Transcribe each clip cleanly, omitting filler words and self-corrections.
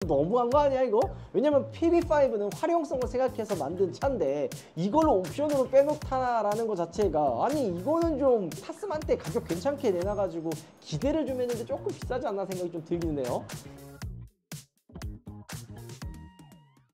너무한 거 아니야 이거? 왜냐면 PB5는 활용성을 생각해서 만든 차인데 이걸 옵션으로 빼놓다라는 거 자체가, 아니 이거는 좀 탔으면 한때 가격 괜찮게 내놔가지고 기대를 좀 했는데 조금 비싸지 않나 생각이 좀 들긴 해요.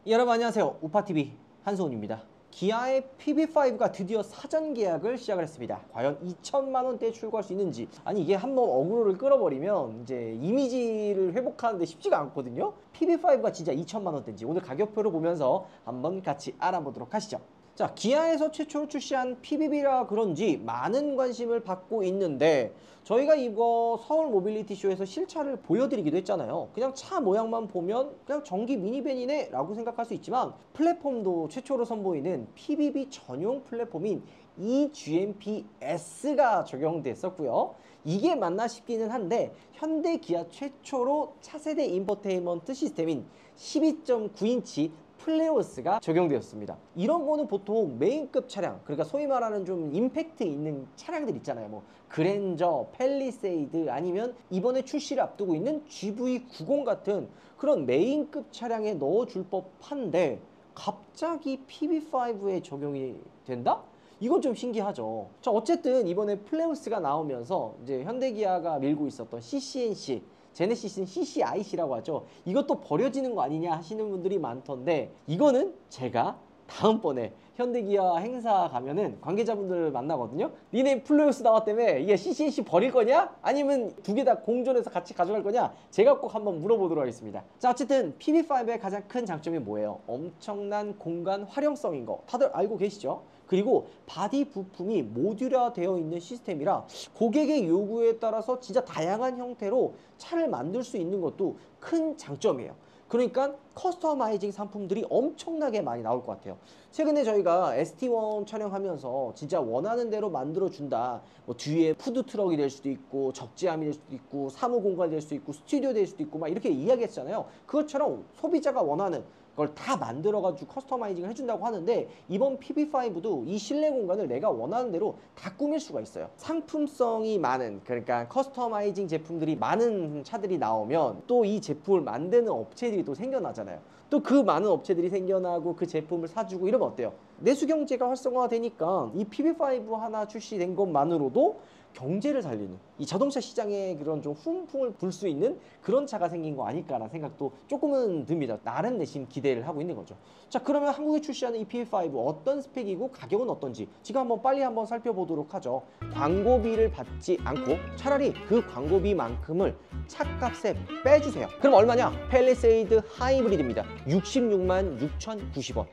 여러분 안녕하세요, 우파TV 한소훈입니다. 기아의 PB5가 드디어 사전 계약을 시작을 했습니다. 과연 2천만 원대에 출고할 수 있는지. 아니 이게 한번 어그로를 끌어버리면 이제 이미지를 회복하는데 쉽지가 않거든요. PB5가 진짜 2천만 원대인지 오늘 가격표를 보면서 한번 같이 알아보도록 하시죠. 자, 기아에서 최초로 출시한 PBB라 그런지 많은 관심을 받고 있는데, 저희가 이거 서울 모빌리티 쇼에서 실차를 보여드리기도 했잖아요. 그냥 차 모양만 보면 그냥 전기 미니밴이네 라고 생각할 수 있지만, 플랫폼도 최초로 선보이는 PBB 전용 플랫폼인 eGMP-S가 적용됐었고요. 이게 맞나 싶기는 한데, 현대 기아 최초로 차세대 인포테인먼트 시스템인 12.9인치 플레오스가 적용되었습니다. 이런 거는 보통 메인급 차량, 그러니까 소위 말하는 좀 임팩트 있는 차량들 있잖아요. 뭐 그랜저, 팰리세이드, 아니면 이번에 출시를 앞두고 있는 GV90 같은 그런 메인급 차량에 넣어줄 법한데 갑자기 PB5에 적용이 된다? 이건 좀 신기하죠. 자, 어쨌든 이번에 플레오스가 나오면서 이제 현대기아가 밀고 있었던 CCNC, 제네시스는 CCIC라고 하죠. 이것도 버려지는 거 아니냐 하시는 분들이 많던데, 이거는 제가 다음번에 현대기아 행사 가면은 관계자분들 만나거든요. 니네 플레이오스 나왔다며 이게 CCNC 버릴 거냐? 아니면 두 개 다 공존해서 같이 가져갈 거냐? 제가 꼭 한번 물어보도록 하겠습니다. 자, 어쨌든 PB5의 가장 큰 장점이 뭐예요? 엄청난 공간 활용성인 거 다들 알고 계시죠? 그리고 바디 부품이 모듈화 되어 있는 시스템이라 고객의 요구에 따라서 진짜 다양한 형태로 차를 만들 수 있는 것도 큰 장점이에요. 그러니까 커스터마이징 상품들이 엄청나게 많이 나올 것 같아요. 최근에 저희가 ST1 촬영하면서 진짜 원하는 대로 만들어준다. 뭐 뒤에 푸드트럭이 될 수도 있고, 적재함이 될 수도 있고, 사무공간이 될 수도 있고, 스튜디오 될 수도 있고 막 이렇게 이야기했잖아요. 그것처럼 소비자가 원하는 그걸 다 만들어가지고 커스터마이징을 해준다고 하는데, 이번 PB5도 이 실내 공간을 내가 원하는 대로 다 꾸밀 수가 있어요. 상품성이 많은, 그러니까 커스터마이징 제품들이 많은 차들이 나오면 또 이 제품을 만드는 업체들이 또 생겨나잖아요. 또 그 많은 업체들이 생겨나고 그 제품을 사주고 이러면 어때요? 내수경제가 활성화되니까 이 PB5 하나 출시된 것만으로도 경제를 살리는, 이 자동차 시장에 그런 좀 훈풍을 불 수 있는 그런 차가 생긴 거 아닐까라는 생각도 조금은 듭니다. 나름 내심 기대를 하고 있는 거죠. 자, 그러면 한국에 출시하는 이 PB5 어떤 스펙이고 가격은 어떤지 지금 한번 빨리 한번 살펴보도록 하죠. 광고비를 받지 않고 차라리 그 광고비만큼을 차값에 빼주세요. 그럼 얼마냐? 팰리세이드 하이브리드입니다. 66만 6,090원.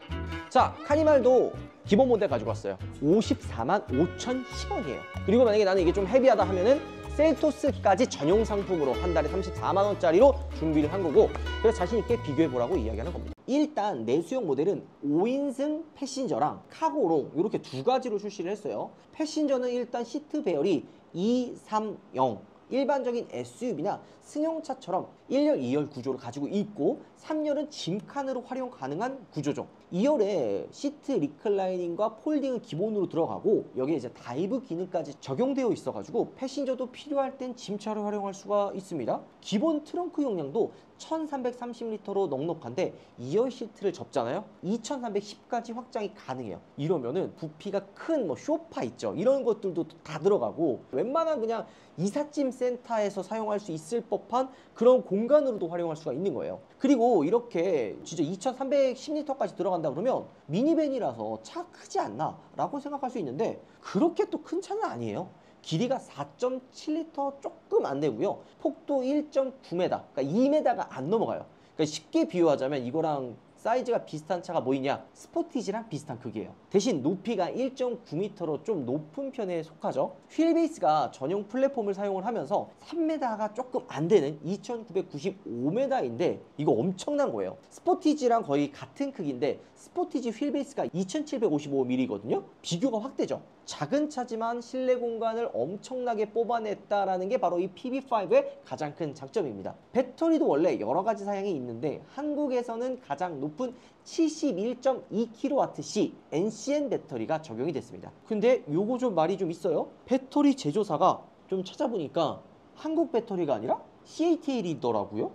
자, 카니발도 기본 모델 가지고 왔어요. 54만 5,010원이에요. 그리고 만약에 나는 이게 좀 헤비하다 하면은 셀토스까지 전용 상품으로 한 달에 34만 원짜리로 준비를 한 거고, 그래서 자신 있게 비교해 보라고 이야기하는 겁니다. 일단 내수용 모델은 5인승 패신저랑 카고롱 이렇게 두 가지로 출시를 했어요. 패신저는 일단 시트 배열이 2, 3, 0, 일반적인 SUV나 승용차처럼 1열, 2열 구조를 가지고 있고, 3열은 짐칸으로 활용 가능한 구조죠. 2열에 시트 리클라이닝과 폴딩은 기본으로 들어가고, 여기에 이제 다이브 기능까지 적용되어 있어가지고 패신저도 필요할 땐 짐차로 활용할 수가 있습니다. 기본 트렁크 용량도 1330리터로 넉넉한데 2열 시트를 접잖아요. 2310까지 확장이 가능해요. 이러면은 부피가 큰 뭐 쇼파 있죠, 이런 것들도 다 들어가고, 웬만한 그냥 이삿짐 센터에서 사용할 수 있을 법한 그런 공간으로도 활용할 수가 있는 거예요. 그리고 이렇게 진짜 2310리터까지 들어간다 그러면 미니밴이라서 차 크지 않나 라고 생각할 수 있는데, 그렇게 또 큰 차는 아니에요. 길이가 4.7m 조금 안 되고요. 폭도 1.9m, 그러니까 2m가 안 넘어가요. 그러니까 쉽게 비유하자면 이거랑 사이즈가 비슷한 차가 뭐 있냐? 스포티지랑 비슷한 크기예요. 대신 높이가 1.9m로 좀 높은 편에 속하죠. 휠베이스가 전용 플랫폼을 사용을 하면서 3m가 조금 안 되는 2995m인데 이거 엄청난 거예요. 스포티지랑 거의 같은 크기인데 스포티지 휠베이스가 2755mm거든요. 비교가 확 되죠. 작은 차지만 실내 공간을 엄청나게 뽑아냈다라는 게 바로 이 PB5의 가장 큰 장점입니다. 배터리도 원래 여러 가지 사양이 있는데 한국에서는 가장 높은 71.2kWh NCN 배터리가 적용이 됐습니다. 근데 요거 좀 말이 좀 있어요. 배터리 제조사가 좀 찾아보니까 한국 배터리가 아니라 CATL이더라고요.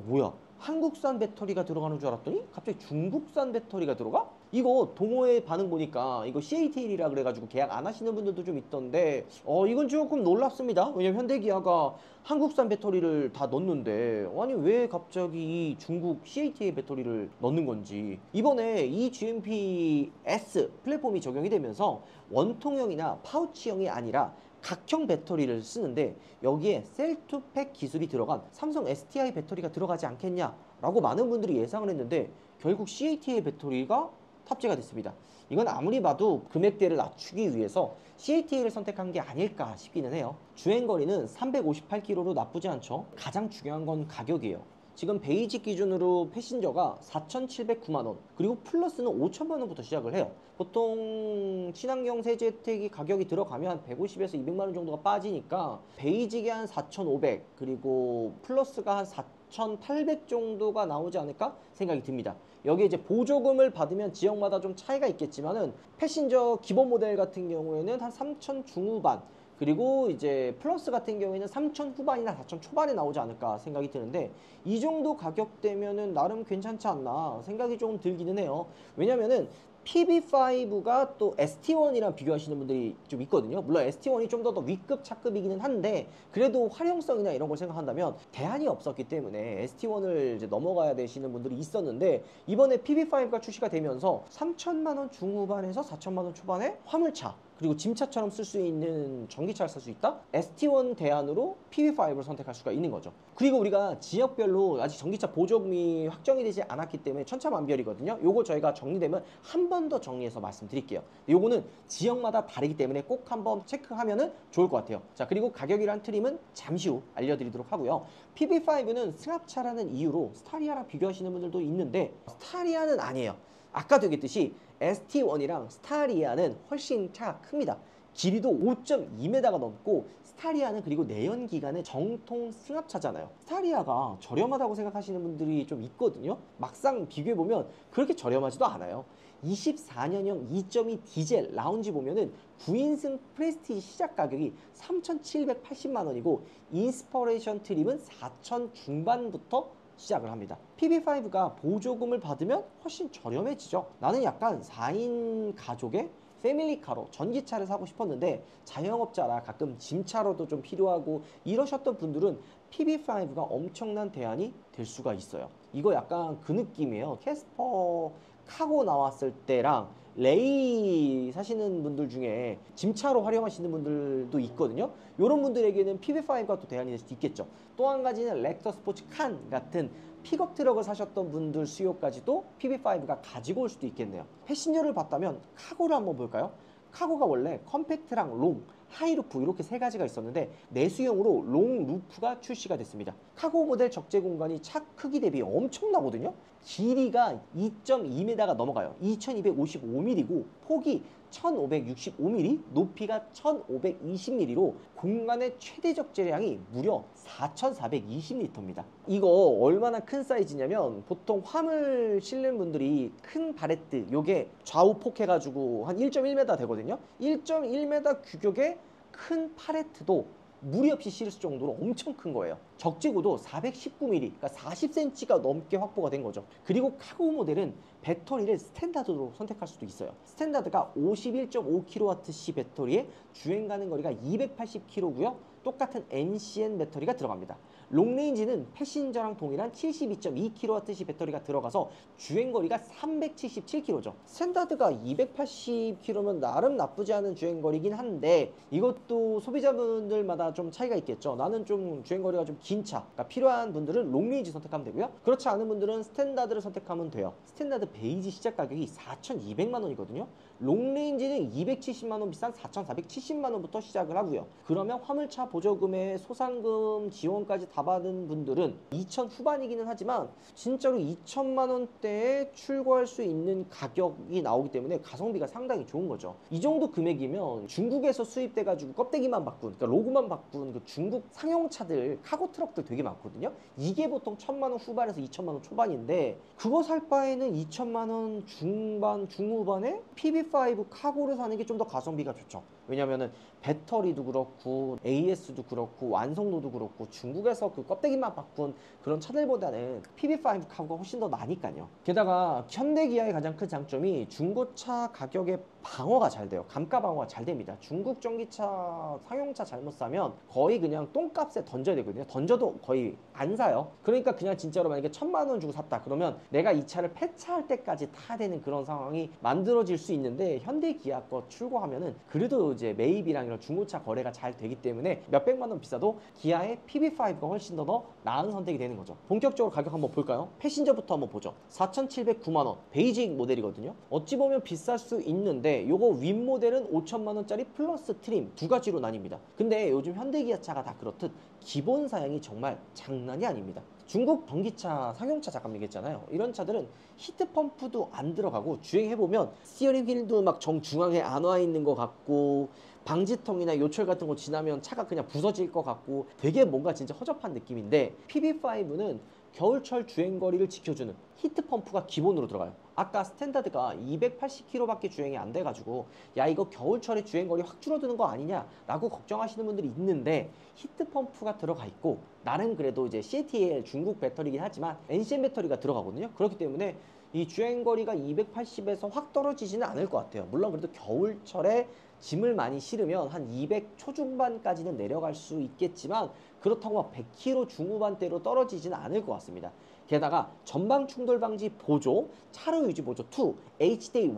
뭐야? 한국산 배터리가 들어가는 줄 알았더니 갑자기 중국산 배터리가 들어가? 이거 동호회 반응 보니까 이거 CATL이라 그래가지고 계약 안 하시는 분들도 좀 있던데 이건 조금 놀랍습니다. 왜냐면 현대기아가 한국산 배터리를 다 넣는데 아니 왜 갑자기 이 중국 CATL 배터리를 넣는 건지. 이번에 이 GMP-S 플랫폼이 적용이 되면서 원통형이나 파우치형이 아니라 각형 배터리를 쓰는데 여기에 셀2팩 기술이 들어간 삼성 STI 배터리가 들어가지 않겠냐라고 많은 분들이 예상을 했는데 결국 CATL 배터리가 탑재가 됐습니다. 이건 아무리 봐도 금액대를 낮추기 위해서 CATL을 선택한 게 아닐까 싶기는 해요. 주행거리는 358km로 나쁘지 않죠. 가장 중요한 건 가격이에요. 지금 베이직 기준으로 패신저가 4,709만원 그리고 플러스는 5천만원부터 시작을 해요. 보통 친환경 세제 혜택이 가격이 들어가면 150에서 200만원 정도가 빠지니까 베이직에 한 4,500 그리고 플러스가 한 4,800 정도가 나오지 않을까 생각이 듭니다. 여기에 이제 보조금을 받으면 지역마다 좀 차이가 있겠지만은 패신저 기본 모델 같은 경우에는 한 3,000 중후반 그리고 이제 플러스 같은 경우에는 3,000 후반이나 4,000 초반에 나오지 않을까 생각이 드는데 이 정도 가격대면은 나름 괜찮지 않나 생각이 좀 들기는 해요. 왜냐면은 PB5가 또 ST1이랑 비교하시는 분들이 좀 있거든요. 물론 ST1이 좀 더 위급 차급이기는 한데 그래도 활용성이나 이런 걸 생각한다면 대안이 없었기 때문에 ST1을 이제 넘어가야 되시는 분들이 있었는데 이번에 PB5가 출시가 되면서 3천만 원 중후반에서 4천만 원 초반에 화물차 그리고 짐차처럼 쓸 수 있는 전기차를 살 수 있다? ST1 대안으로 PB5를 선택할 수가 있는 거죠. 그리고 우리가 지역별로 아직 전기차 보조금이 확정이 되지 않았기 때문에 천차만별이거든요. 요거 저희가 정리되면 한 번 더 정리해서 말씀드릴게요. 요거는 지역마다 다르기 때문에 꼭 한번 체크하면 좋을 것 같아요. 자, 그리고 가격이란 트림은 잠시 후 알려드리도록 하고요. PB5는 승합차라는 이유로 스타리아랑 비교하시는 분들도 있는데 스타리아는 아니에요. 아까도 얘기했듯이 ST1이랑 스타리아는 훨씬 차가 큽니다. 길이도 5.2m가 넘고 스타리아는 그리고 내연기관의 정통 승합차잖아요. 스타리아가 저렴하다고 생각하시는 분들이 좀 있거든요. 막상 비교해보면 그렇게 저렴하지도 않아요. 24년형 2.2 디젤 라운지 보면은 9인승 프레스티지 시작 가격이 3,780만 원이고 인스퍼레이션 트림은 4,000 중반부터 시작을 합니다. PB5가 보조금을 받으면 훨씬 저렴해지죠. 나는 약간 4인 가족의 패밀리카로 전기차를 사고 싶었는데 자영업자라 가끔 짐차로도 좀 필요하고 이러셨던 분들은 PB5가 엄청난 대안이 될 수가 있어요. 이거 약간 그 느낌이에요. 캐스퍼 카고 나왔을 때랑 레이 사시는 분들 중에 짐차로 활용하시는 분들도 있거든요. 이런 분들에게는 PB5가 또 대안이 될 수도 있겠죠. 또 한 가지는 렉서 스포츠 칸 같은 픽업 트럭을 사셨던 분들 수요까지도 PB5가 가지고 올 수도 있겠네요. 패신저를 봤다면 카고를 한번 볼까요? 카고가 원래 컴팩트랑 롱, 하이루프 이렇게 세 가지가 있었는데 내수형으로 롱 루프가 출시가 됐습니다. 카고 모델 적재 공간이 차 크기 대비 엄청나거든요. 길이가 2.2m가 넘어가요. 2255mm고 폭이 1565mm, 높이가 1520mm로 공간의 최대 적재량이 무려 4420L입니다. 이거 얼마나 큰 사이즈냐면 보통 화물 실는 분들이 큰 바레트 요게 좌우 폭 해가지고 한 1.1m 되거든요. 1.1m 규격의 큰 팔레트도 무리 없이 실을 정도로 엄청 큰 거예요. 적재고도 419mm, 그러니까 40cm가 넘게 확보가 된 거죠. 그리고 카고 모델은 배터리를 스탠다드로 선택할 수도 있어요. 스탠다드가 51.5kWh 배터리에 주행 가는 거리가 280km고요. 똑같은 MCN 배터리가 들어갑니다. 롱레인지는 패신저랑 동일한 72.2kWh 배터리가 들어가서 주행거리가 377km죠. 스탠다드가 280km면 나름 나쁘지 않은 주행거리긴 한데 이것도 소비자분들마다 좀 차이가 있겠죠. 나는 좀 주행거리가 좀 긴 차가 필요한 분들은 롱레인지 선택하면 되고요. 그렇지 않은 분들은 스탠다드를 선택하면 돼요. 스탠다드 베이지 시작 가격이 4,200만 원이거든요. 롱레인지는 270만 원 비싼 4,470만 원부터 시작을 하고요. 그러면 화물차 보조금에 소상금 지원까지 다 받은 분들은 2천 후반이기는 하지만 진짜로 2천만 원대에 출고할 수 있는 가격이 나오기 때문에 가성비가 상당히 좋은 거죠. 이 정도 금액이면 중국에서 수입돼 가지고 껍데기만 바꾼, 그러니까 로고만 바꾼 그 중국 상용차들, 카고 트럭들 되게 많거든요. 이게 보통 1,000만 원 후반에서 2천만 원 초반인데 그거 살 바에는 2천만 원 중반, 중후반에 PB5 카고를 사는 게 좀 더 가성비가 좋죠. 왜냐면은 배터리도 그렇고 AS도 그렇고 완성도도 그렇고 중국에서 그 껍데기만 바꾼 그런 차들보다는 PB5 카고가 훨씬 더 나니까요. 게다가 현대 기아의 가장 큰 장점이 중고차 가격의 방어가 잘 돼요. 감가 방어가 잘 됩니다. 중국 전기차 상용차 잘못 사면 거의 그냥 똥값에 던져야 되거든요. 던져도 거의 안 사요. 그러니까 그냥 진짜로 만약에 1,000만 원 주고 샀다 그러면 내가 이 차를 폐차할 때까지 타야 되는 그런 상황이 만들어질 수 있는데, 현대 기아 거 출고하면은 그래도 이제 매입이랑 이런 중고차 거래가 잘 되기 때문에 몇백만 원 비싸도 기아의 PB5가 훨씬 더 나은 선택이 되는 거죠. 본격적으로 가격 한번 볼까요? 패신저부터 한번 보죠. 4,709만 원 베이직 모델이거든요. 어찌 보면 비쌀 수 있는데 요거 윗 모델은 5천만 원짜리 플러스 트림 두 가지로 나뉩니다. 근데 요즘 현대기아차가 다 그렇듯 기본 사양이 정말 장난이 아닙니다. 중국 전기차 상용차 잠깐 얘기했잖아요. 이런 차들은 히트펌프도 안 들어가고 주행해보면 스티어링 휠도 막 정중앙에 안 와 있는 것 같고 방지턱이나 요철 같은 거 지나면 차가 그냥 부서질 것 같고 되게 뭔가 진짜 허접한 느낌인데, PB5는 겨울철 주행거리를 지켜주는 히트펌프가 기본으로 들어가요. 아까 스탠다드가 280km밖에 주행이 안 돼가지고 야 이거 겨울철에 주행거리 확 줄어드는 거 아니냐 라고 걱정하시는 분들이 있는데, 히트펌프가 들어가 있고 나름 그래도 이제 CATL 중국 배터리긴 하지만 NCM 배터리가 들어가거든요. 그렇기 때문에 이 주행거리가 280에서 확 떨어지지는 않을 것 같아요. 물론 그래도 겨울철에 짐을 많이 실으면 한 200 초중반까지는 내려갈 수 있겠지만 그렇다고 막 100km 중후반대로 떨어지지는 않을 것 같습니다. 게다가 전방 충돌 방지 보조, 차로 유지 보조 2, HDA 1,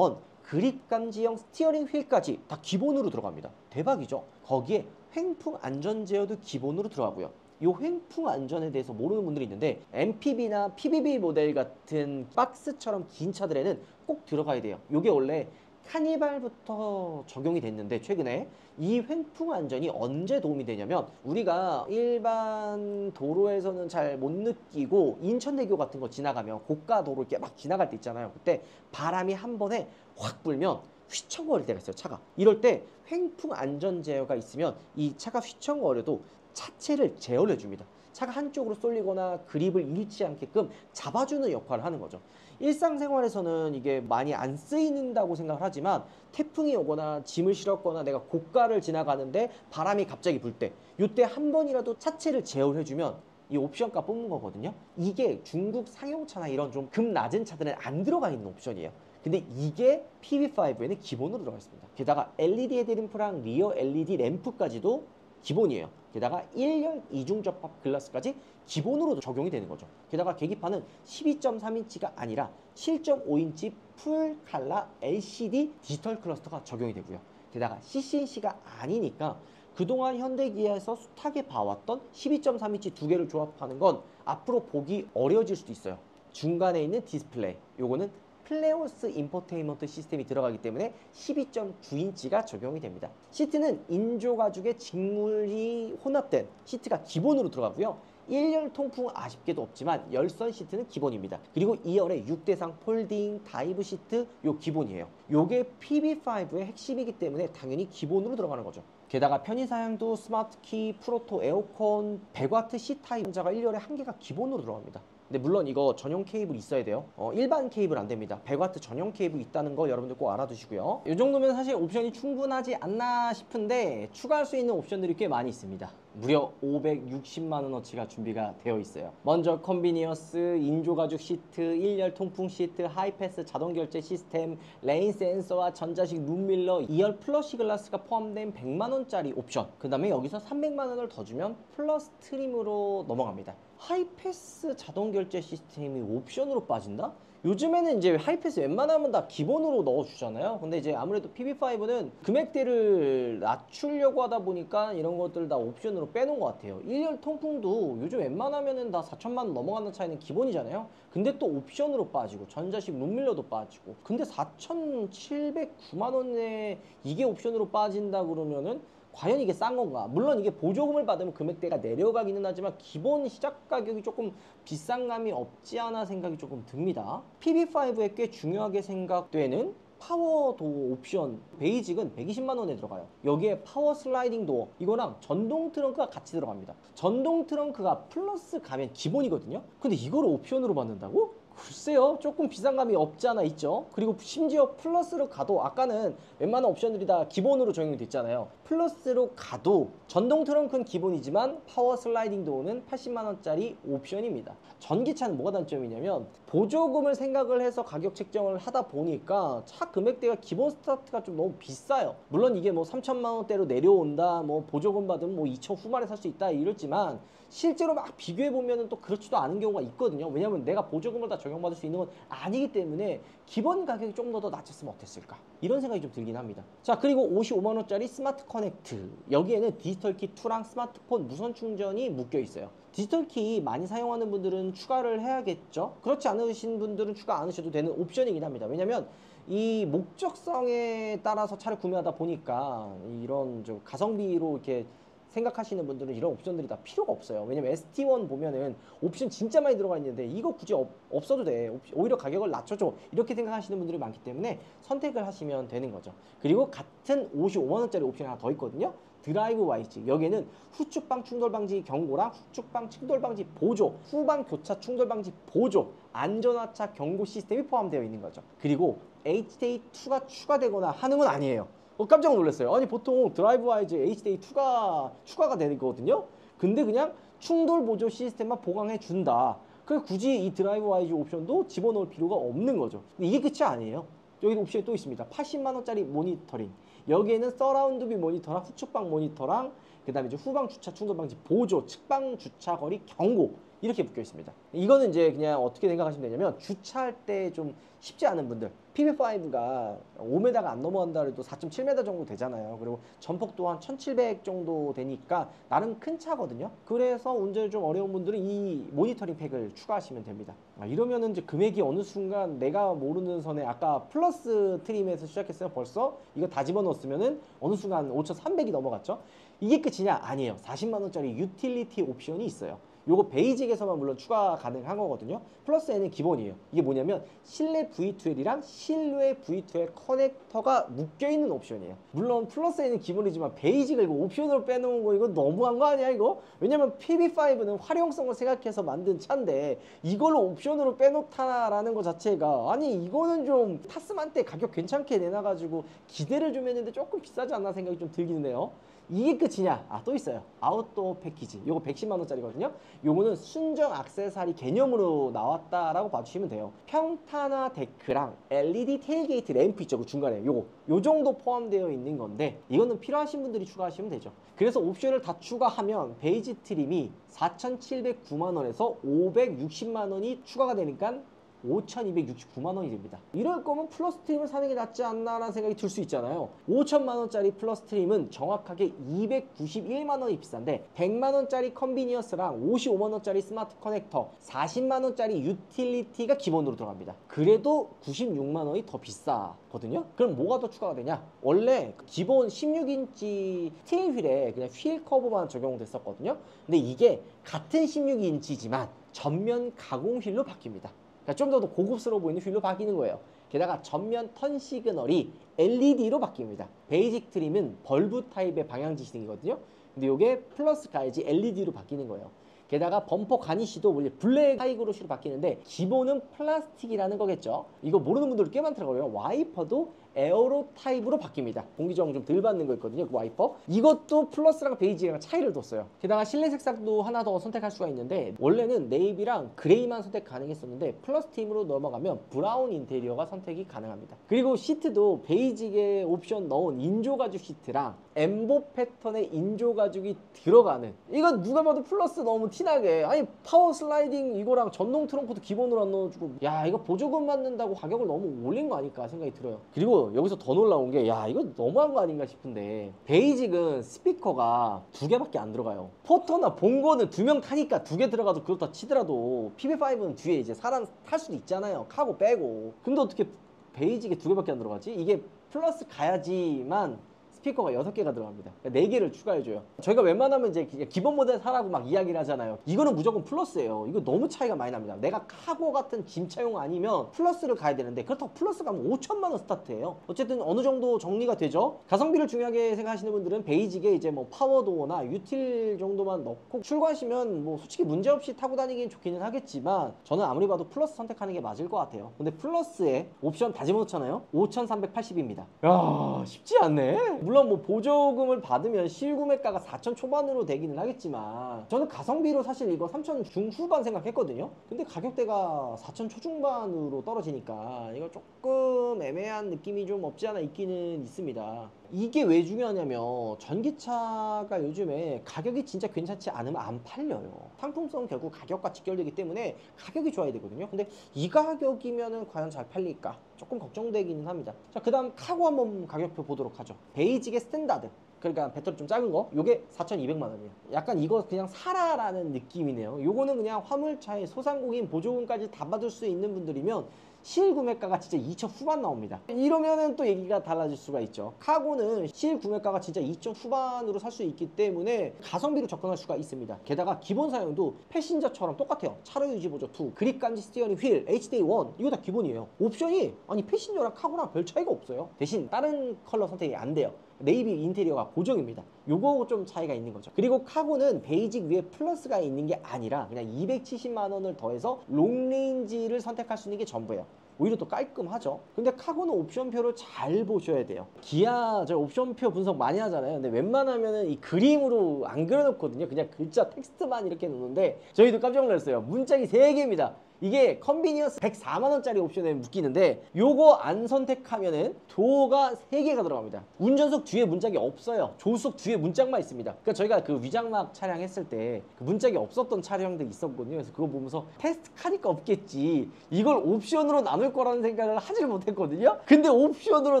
그립 감지형 스티어링 휠까지 다 기본으로 들어갑니다. 대박이죠. 거기에 횡풍 안전 제어도 기본으로 들어가고요. 이 횡풍 안전에 대해서 모르는 분들이 있는데 MPV나 PBB 모델 같은 박스처럼 긴 차들에는 꼭 들어가야 돼요. 이게 원래 카니발부터 적용이 됐는데 최근에 이 횡풍 안전이 언제 도움이 되냐면, 우리가 일반 도로에서는 잘 못 느끼고 인천대교 같은 거 지나가면 고가 도로 이렇게 막 지나갈 때 있잖아요. 그때 바람이 한 번에 확 불면 휘청거릴 때가 있어요, 차가. 이럴 때 횡풍 안전 제어가 있으면 이 차가 휘청거려도 차체를 제어를 해줍니다. 차가 한쪽으로 쏠리거나 그립을 잃지 않게끔 잡아주는 역할을 하는 거죠. 일상생활에서는 이게 많이 안 쓰인다고 생각을 하지만 태풍이 오거나 짐을 실었거나 내가 고가를 지나가는데 바람이 갑자기 불 때, 이때 한 번이라도 차체를 제어를 해주면 이 옵션가 뽑는 거거든요. 이게 중국 상용차나 이런 좀 급 낮은 차들은 안 들어가 있는 옵션이에요. 근데 이게 PB5에는 기본으로 들어가 있습니다. 게다가 LED 헤드램프랑 리어 LED 램프까지도 기본이에요. 게다가 1열 이중 접합 글라스까지 기본으로 적용이 되는 거죠. 게다가 계기판은 12.3인치가 아니라 7.5인치 풀 칼라 LCD 디지털 클러스터가 적용이 되고요. 게다가 CCNC가 아니니까 그동안 현대기아에서 숱하게 봐왔던 12.3인치 두 개를 조합하는 건 앞으로 보기 어려워질 수도 있어요. 중간에 있는 디스플레이, 요거는 플레오스 인포테인먼트 시스템이 들어가기 때문에 12.9인치가 적용이 됩니다. 시트는 인조 가죽의 직물이 혼합된 시트가 기본으로 들어가고요. 1열 통풍 아쉽게도 없지만 열선 시트는 기본입니다. 그리고 2열에 6대상 폴딩 다이브 시트 요 기본이에요. 요게 PB5의 핵심이기 때문에 당연히 기본으로 들어가는 거죠. 게다가 편의사양도 스마트키, 프로토, 에어컨, 100W C타입 전자가 1열에 한 개가 기본으로 들어갑니다. 근데 물론 이거 전용 케이블 있어야 돼요. 일반 케이블 안 됩니다. 100W 전용 케이블 있다는 거 여러분들 꼭 알아두시고요. 이 정도면 사실 옵션이 충분하지 않나 싶은데 추가할 수 있는 옵션들이 꽤 많이 있습니다. 무려 560만 원어치가 준비가 되어 있어요. 먼저 컨비니언스, 인조가죽 시트, 1열 통풍 시트, 하이패스 자동 결제 시스템, 레인 센서와 전자식 룸밀러, 2열 플러시 글라스가 포함된 100만 원짜리 옵션. 그 다음에 여기서 300만 원을 더 주면 플러스 트림으로 넘어갑니다. 하이패스 자동 결제 시스템이 옵션으로 빠진다? 요즘에는 이제 하이패스 웬만하면 다 기본으로 넣어주잖아요. 근데 이제 아무래도 PB5는 금액대를 낮추려고 하다 보니까 이런 것들 다 옵션으로 빼놓은 것 같아요. 1열 통풍도 요즘 웬만하면은 다 4천만 원 넘어가는 차이는 기본이잖아요. 근데 또 옵션으로 빠지고 전자식 룸밀러도 빠지고, 근데 4,709만 원에 이게 옵션으로 빠진다 그러면은 과연 이게 싼 건가? 물론 이게 보조금을 받으면 금액대가 내려가기는 하지만 기본 시작 가격이 조금 비싼 감이 없지 않아 생각이 조금 듭니다. PB5에 꽤 중요하게 생각되는 파워도 옵션, 베이직은 120만 원에 들어가요. 여기에 파워 슬라이딩 도어, 이거랑 전동 트렁크가 같이 들어갑니다. 전동 트렁크가 플러스 가면 기본이거든요. 근데 이걸 옵션으로 받는다고? 글쎄요, 조금 비싼 감이 없지 않아 있죠. 그리고 심지어 플러스로 가도 아까는 웬만한 옵션들이 다 기본으로 적용이 됐잖아요. 플러스로 가도 전동 트렁크는 기본이지만 파워 슬라이딩 도어는 80만 원짜리 옵션입니다. 전기차는 뭐가 단점이냐면 보조금을 생각을 해서 가격 책정을 하다 보니까 차 금액대가 기본 스타트가 좀 너무 비싸요. 물론 이게 뭐 3천만 원대로 내려온다, 뭐 보조금 받으면 뭐 2천 후반에 살 수 있다 이랬지만 실제로 막 비교해 보면은 또 그렇지도 않은 경우가 있거든요. 왜냐면 내가 보조금을 다 적용받을 수 있는 건 아니기 때문에 기본 가격이 좀 더 낮췄으면 어땠을까, 이런 생각이 좀 들긴 합니다. 자, 그리고 55만 원짜리 스마트 커넥트, 여기에는 디지털 키 2랑 스마트폰 무선 충전이 묶여 있어요. 디지털 키 많이 사용하는 분들은 추가를 해야겠죠. 그렇지 않으신 분들은 추가 안 하셔도 되는 옵션이긴 합니다. 왜냐면 이 목적성에 따라서 차를 구매하다 보니까 이런 좀 가성비로 이렇게 생각하시는 분들은 이런 옵션들이 다 필요가 없어요. 왜냐면 ST1 보면은 옵션 진짜 많이 들어가 있는데 이거 굳이 없어도 돼, 오히려 가격을 낮춰줘, 이렇게 생각하시는 분들이 많기 때문에 선택을 하시면 되는 거죠. 그리고 같은 55만 원짜리 옵션이 하나 더 있거든요. 드라이브 와이즈, 여기에는 후측방 충돌 방지 경고랑 후측방 충돌 방지 보조, 후방 교차 충돌 방지 보조, 안전하차 경고 시스템이 포함되어 있는 거죠. 그리고 HDA2가 추가되거나 하는 건 아니에요. 깜짝 놀랐어요. 아니 보통 드라이브 와이즈 HDA2가 추가가 되거든요. 근데 그냥 충돌 보조 시스템만 보강해 준다. 그래서 굳이 이 드라이브 와이즈 옵션도 집어넣을 필요가 없는 거죠. 근데 이게 끝이 아니에요. 여기 옵션이 또 있습니다. 80만 원짜리 모니터링. 여기에는 서라운드 뷰 모니터랑 후측방 모니터랑 그다음에 이제 후방 주차 충돌 방지 보조, 측방 주차 거리 경고, 이렇게 묶여 있습니다. 이거는 이제 그냥 어떻게 생각하시면 되냐면 주차할 때 좀 쉽지 않은 분들, PB5가 5m가 안 넘어간다 해도 4.7m 정도 되잖아요. 그리고 전폭 또한 1700 정도 되니까 나름 큰 차거든요. 그래서 운전이 좀 어려운 분들은 이 모니터링 팩을 추가하시면 됩니다. 이러면은 이제 금액이 어느 순간 내가 모르는 선에, 아까 플러스 트림에서 시작했어요. 벌써 이거 다 집어넣었으면은 어느 순간 5,300이 넘어갔죠. 이게 끝이냐? 아니에요. 40만 원짜리 유틸리티 옵션이 있어요. 요거 베이직에서만 물론 추가 가능한 거거든요. 플러스에는 기본이에요. 이게 뭐냐면 실내 V2L이랑 실외 V2L 커넥터가 묶여있는 옵션이에요. 물론 플러스에는 기본이지만 베이직을 이거 옵션으로 빼놓은 거, 이거 너무한 거 아니야 이거? 왜냐면 PB5는 활용성을 생각해서 만든 차인데 이걸로 옵션으로 빼놓다라는 거 자체가, 아니 이거는 좀 탔으면 때 가격 괜찮게 내놔가지고 기대를 좀 했는데 조금 비싸지 않나 생각이 좀 들기는 해요. 이게 끝이냐? 또 있어요. 아웃도어 패키지. 요거 110만 원짜리거든요. 요거는 순정 액세서리 개념으로 나왔다라고 봐주시면 돼요. 평탄화 데크랑 LED 테일게이트 램프 있죠, 그 중간에 요거, 요 정도 포함되어 있는 건데 이거는 필요하신 분들이 추가하시면 되죠. 그래서 옵션을 다 추가하면 베이지 트림이 4,709만 원에서 560만 원이 추가가 되니까 5,269만 원이 됩니다. 이럴 거면 플러스 트림을 사는 게 낫지 않나라는 생각이 들 수 있잖아요. 5천만 원짜리 플러스 트림은 정확하게 291만 원이 비싼데 100만 원짜리 컨비니언스랑 55만 원짜리 스마트 커넥터, 40만 원짜리 유틸리티가 기본으로 들어갑니다. 그래도 96만 원이 더 비싸거든요. 그럼 뭐가 더 추가가 되냐? 원래 기본 16인치 스틸 휠에 그냥 휠 커버만 적용됐었거든요. 근데 이게 같은 16인치지만 전면 가공 휠로 바뀝니다. 좀 더 고급스러워 보이는 휠로 바뀌는 거예요. 게다가 전면 턴 시그널이 LED로 바뀝니다. 베이직 트림은 벌브 타입의 방향 지시등이거든요. 근데 이게 플러스 가야지 LED로 바뀌는 거예요. 게다가 범퍼 가니쉬도 원래 블랙 타이그로시로 바뀌는데 기본은 플라스틱이라는 거겠죠. 이거 모르는 분들 꽤 많더라고요. 와이퍼도 에어로 타입으로 바뀝니다. 공기저항 좀 덜 받는 거 있거든요, 그 와이퍼. 이것도 플러스랑 베이지랑 차이를 뒀어요. 게다가 실내 색상도 하나 더 선택할 수가 있는데 원래는 네이비랑 그레이만 선택 가능했었는데 플러스 팀으로 넘어가면 브라운 인테리어가 선택이 가능합니다. 그리고 시트도 베이직에 옵션 넣은 인조 가죽 시트랑 엠보 패턴의 인조 가죽이 들어가는, 이건 누가 봐도 플러스 너무 티나게, 아니 파워 슬라이딩 이거랑 전동 트렁크도 기본으로 안 넣어주고, 야 이거 보조금 받는다고 가격을 너무 올린 거 아닐까 생각이 들어요. 그리고 여기서 더 놀라운 게, 야 이거 너무한 거 아닌가 싶은데 베이직은 스피커가 2개밖에 안 들어가요. 포터나 본거는 2명 타니까 2개 들어가도 그렇다 치더라도 PB5는 뒤에 이제 사람 탈 수도 있잖아요, 카고 빼고. 근데 어떻게 베이직에 2개밖에 안 들어가지? 이게 플러스 가야지만 스피커가 6개가 들어갑니다. 4개를 추가해줘요. 저희가 웬만하면 이제 기본 모델 사라고 막 이야기를 하잖아요. 이거는 무조건 플러스예요. 이거 너무 차이가 많이 납니다. 내가 카고 같은 짐차용 아니면 플러스를 가야 되는데 그렇다고 플러스 가면 5천만 원 스타트예요. 어쨌든 어느 정도 정리가 되죠. 가성비를 중요하게 생각하시는 분들은 베이직에 이제 뭐 파워도어나 유틸 정도만 넣고 출고하시면 뭐 솔직히 문제없이 타고 다니긴 좋기는 하겠지만 저는 아무리 봐도 플러스 선택하는 게 맞을 것 같아요. 근데 플러스에 옵션 다 집어넣잖아요. 5,380입니다. 야, 쉽지 않네. 물론 뭐 보조금을 받으면 실구매가가 4천 초반으로 되기는 하겠지만 저는 가성비로 사실 이거 3천 중후반 생각했거든요. 근데 가격대가 4천 초중반으로 떨어지니까 이거 조금 애매한 느낌이 좀 없지 않아 있기는 있습니다. 이게 왜 중요하냐면 전기차가 요즘에 가격이 진짜 괜찮지 않으면 안 팔려요. 상품성 결국 가격과 직결되기 때문에 가격이 좋아야 되거든요. 근데 이 가격이면은 과연 잘 팔릴까? 조금 걱정되기는 합니다. 자, 그 다음 카고 한번 가격표 보도록 하죠. 베이직의 스탠다드, 그러니까 배터리 좀 작은 거, 요게 4,200만 원이에요. 약간 이거 그냥 사라라는 느낌이네요. 요거는 그냥 화물차에 소상공인 보조금까지 다 받을 수 있는 분들이면 실구매가가 진짜 2천 후반 나옵니다. 이러면은 또 얘기가 달라질 수가 있죠. 카고는 실구매가가 진짜 2천 후반으로 살 수 있기 때문에 가성비로 접근할 수가 있습니다. 게다가 기본 사양도 패신저처럼 똑같아요. 차로 유지 보조 2, 그립 감지 스티어링 휠, HDA 1, 이거 다 기본이에요. 옵션이 아니 패신저랑 카고랑 별 차이가 없어요. 대신 다른 컬러 선택이 안 돼요. 네이비 인테리어가 고정입니다. 요거 좀 차이가 있는 거죠. 그리고 카고는 베이직 위에 플러스가 있는 게 아니라 그냥 270만 원을 더해서 롱레인지를 선택할 수 있는 게 전부예요. 오히려 더 깔끔하죠. 근데 카고는 옵션표를 잘 보셔야 돼요. 기아 저 옵션표 분석 많이 하잖아요. 근데 웬만하면은 이 그림으로 안 그려놓거든요. 그냥 글자 텍스트만 이렇게 놓는데 저희도 깜짝 놀랐어요. 문짝이 3개입니다. 이게 컨비니언스 104만 원짜리 옵션에 묶이는데 요거 안 선택하면은 도어가 3개가 들어갑니다. 운전석 뒤에 문짝이 없어요. 조수석 뒤에 문짝만 있습니다. 그러니까 저희가 그 위장막 차량 했을 때 그 문짝이 없었던 차량들이 있었거든요. 그래서 그거 보면서 테스트 카니까 없겠지, 이걸 옵션으로 나눌 거라는 생각을 하질 못했거든요. 근데 옵션으로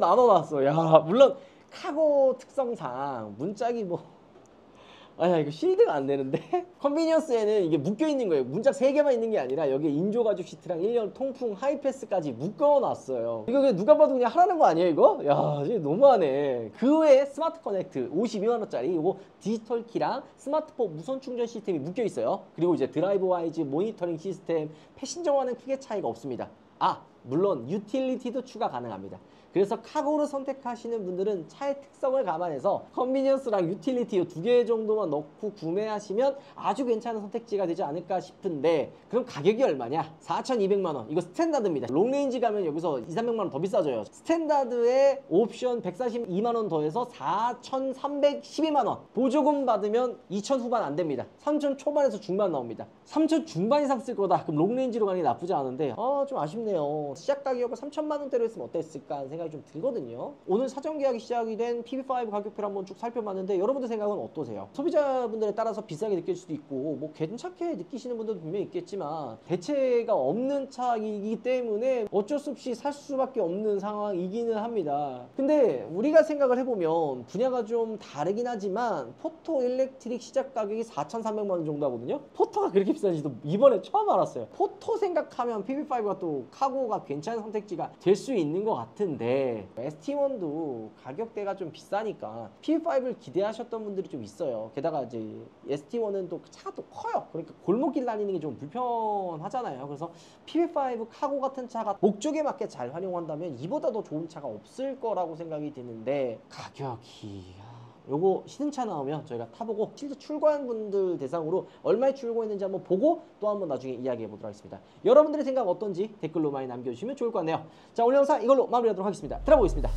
나눠놨어. 야, 물론 카고 특성상 문짝이 뭐 아야 이거 실드가 안 되는데 컨비니언스에는 이게 묶여있는 거예요. 문짝 3개만 있는 게 아니라 여기에 인조 가죽 시트랑 1열 통풍 하이패스까지 묶어놨어요. 이거 그냥 누가 봐도 그냥 하라는 거 아니에요 이거? 야, 이제 너무하네. 그 외에 스마트 커넥트 52만 원짜리 이거 디지털 키랑 스마트폰 무선 충전 시스템이 묶여있어요. 그리고 이제 드라이브 와이즈 모니터링 시스템, 패신저와는 크게 차이가 없습니다. 아, 물론 유틸리티도 추가 가능합니다. 그래서 카고를 선택하시는 분들은 차의 특성을 감안해서 컨비니언스랑 유틸리티 2개 정도만 넣고 구매하시면 아주 괜찮은 선택지가 되지 않을까 싶은데 그럼 가격이 얼마냐? 4,200만 원. 이거 스탠다드입니다. 롱레인지 가면 여기서 2,300만 원 더 비싸져요. 스탠다드에 옵션 142만 원 더해서 4,312만 원. 보조금 받으면 2,000 후반 안 됩니다. 3,000 초반에서 중반 나옵니다. 3,000 중반 이상 쓸 거다. 그럼 롱레인지로 가는 게 나쁘지 않은데 좀 아쉽네요. 시작 가격을 3,000만 원대로 했으면 어땠을까 하는 생각이 좀 들거든요. 오늘 사전 계약이 시작이 된 PB5 가격표를 한번 쭉 살펴봤는데 여러분들 생각은 어떠세요? 소비자분들에 따라서 비싸게 느낄 수도 있고 뭐 괜찮게 느끼시는 분들도 분명히 있겠지만 대체가 없는 차이기 때문에 어쩔 수 없이 살 수밖에 없는 상황이기는 합니다. 근데 우리가 생각을 해보면 분야가 좀 다르긴 하지만 포토 일렉트릭 시작 가격이 4,300만 원 정도 하거든요. 포토가 그렇게 비싼지도 이번에 처음 알았어요. 포토 생각하면 PB5가 또 카고가 괜찮은 선택지가 될 수 있는 것 같은데 ST1도 가격대가 좀 비싸니까 PB5를 기대하셨던 분들이 좀 있어요. 게다가 이제 ST1은 또 차가 또 커요. 그러니까 골목길 다니는 게 좀 불편하잖아요. 그래서 PB5 카고 같은 차가 목적에 맞게 잘 활용한다면 이보다 더 좋은 차가 없을 거라고 생각이 드는데 가격이 요거 신흥차 나오면 저희가 타보고 실제 출고한 분들 대상으로 얼마에 출고했는지 한번 보고 또 한번 나중에 이야기해 보도록 하겠습니다. 여러분들의 생각 어떤지 댓글로 많이 남겨주시면 좋을 것 같네요. 자, 오늘 영상 이걸로 마무리하도록 하겠습니다. 들어보겠습니다.